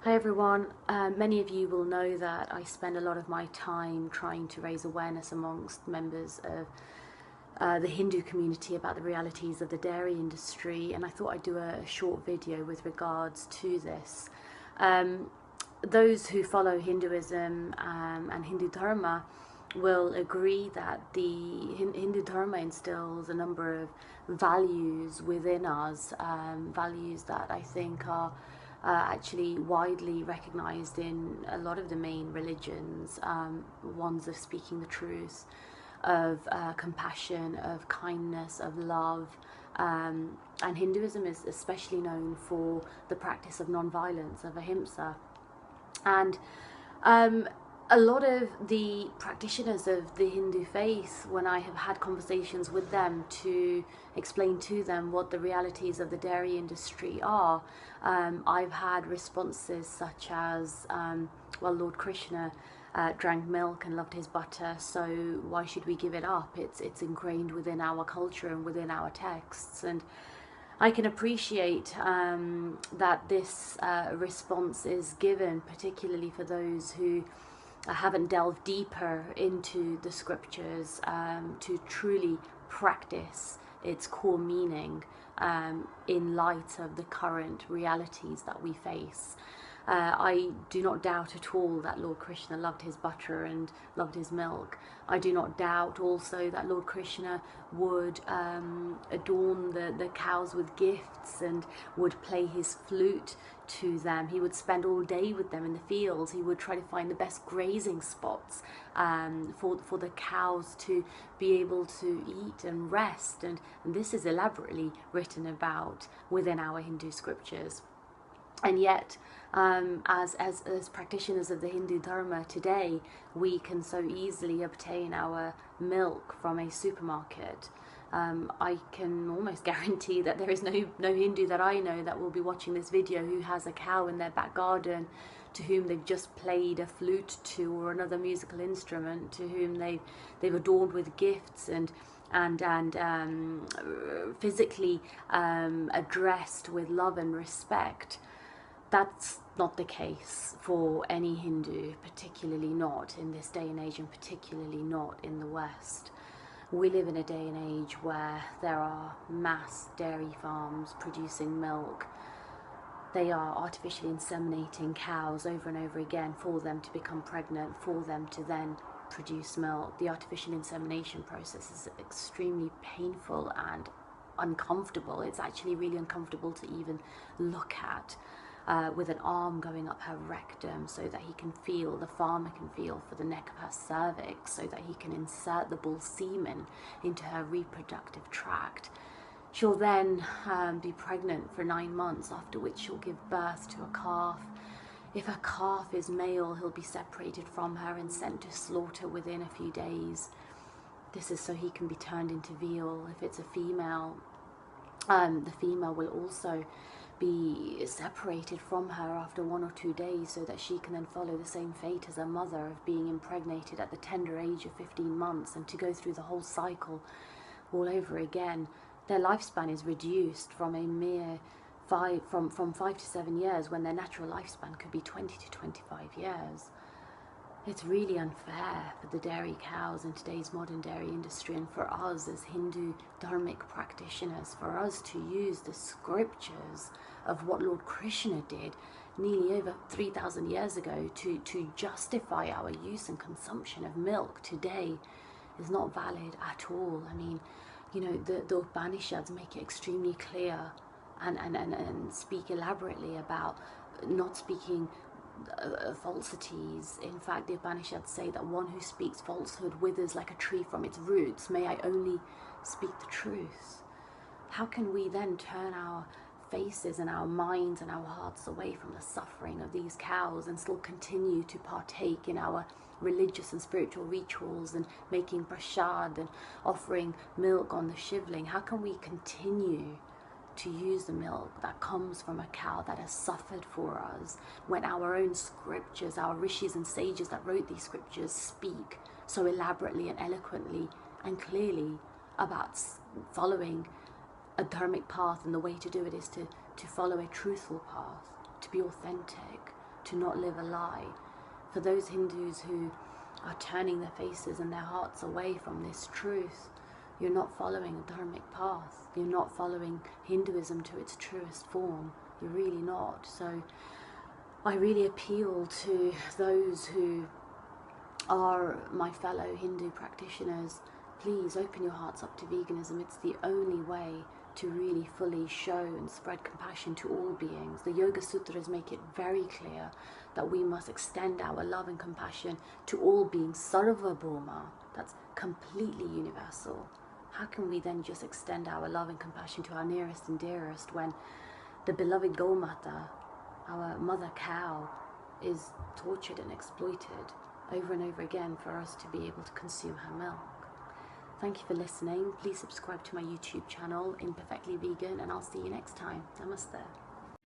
Hi everyone. Many of you will know that I spend a lot of my time trying to raise awareness amongst members of the Hindu community about the realities of the dairy industry, and I thought I'd do a short video with regards to this. Um, those who follow Hinduism and Hindu Dharma will agree that the Hindu Dharma instills a number of values within us, values that I think are actually widely recognized in a lot of the main religions, ones of speaking the truth, of compassion, of kindness, of love. And Hinduism is especially known for the practice of non-violence, of ahimsa. And um, a lot of the practitioners of the Hindu faith, when I have had conversations with them to explain to them what the realities of the dairy industry are, I've had responses such as, well, Lord Krishna drank milk and loved his butter, so why should we give it up? It's ingrained within our culture and within our texts. And I can appreciate that this response is given, particularly for those who haven't delved deeper into the scriptures to truly practice its core meaning in light of the current realities that we face. I do not doubt at all that Lord Krishna loved his butter and loved his milk. I do not doubt also that Lord Krishna would adorn the cows with gifts and would play his flute to them. He would spend all day with them in the fields. He would try to find the best grazing spots for the cows to be able to eat and rest. And this is elaborately written about within our Hindu scriptures. And yet, as practitioners of the Hindu Dharma today, we can so easily obtain our milk from a supermarket. I can almost guarantee that there is no Hindu that I know that will be watching this video who has a cow in their back garden to whom they've just played a flute to, or another musical instrument, to whom they've adorned with gifts and physically addressed with love and respect. That's not the case for any Hindu, particularly not in this day and age, and particularly not in the West. We live in a day and age where there are mass dairy farms producing milk. They are artificially inseminating cows over and over again for them to become pregnant, for them to then produce milk. The artificial insemination process is extremely painful and uncomfortable. It's actually really uncomfortable to even look at. With an arm going up her rectum so that the farmer can feel for the neck of her cervix, so that he can insert the bull semen into her reproductive tract. She'll then be pregnant for 9 months, after which she'll give birth to a calf. If her calf is male, he'll be separated from her and sent to slaughter within a few days. This is so he can be turned into veal. If it's a female, the female will also be separated from her after 1 or 2 days, so that she can then follow the same fate as her mother of being impregnated at the tender age of 15 months and to go through the whole cycle all over again. Their lifespan is reduced from a mere 5 to 7 years, when their natural lifespan could be 20 to 25 years. It's really unfair for the dairy cows in today's modern dairy industry, and for us as Hindu dharmic practitioners, for us to use the scriptures of what Lord Krishna did nearly over 3,000 years ago to justify our use and consumption of milk today is not valid at all. I mean, you know, the Upanishads make it extremely clear and speak elaborately about not speaking falsities. In fact, the Upanishads say that one who speaks falsehood withers like a tree from its roots. May I only speak the truth. How can we then turn our faces and our minds and our hearts away from the suffering of these cows and still continue to partake in our religious and spiritual rituals and making prasad and offering milk on the shivling? How can we continue to use the milk that comes from a cow that has suffered for us, when our own scriptures, our rishis and sages that wrote these scriptures, speak so elaborately and eloquently and clearly about following a dharmic path, and the way to do it is to follow a truthful path, to be authentic, to not live a lie. For those Hindus who are turning their faces and their hearts away from this truth, you're not following a dharmic path. You're not following Hinduism to its truest form. You're really not. So I really appeal to those who are my fellow Hindu practitioners, please open your hearts up to veganism. It's the only way to really fully show and spread compassion to all beings. The Yoga Sutras make it very clear that we must extend our love and compassion to all beings, Sarva Bhoma. That's completely universal. How can we then just extend our love and compassion to our nearest and dearest when the beloved Gomata, our mother cow, is tortured and exploited over and over again for us to be able to consume her milk? Thank you for listening. Please subscribe to my YouTube channel, Imperfectly Vegan, and I'll see you next time. Namaste.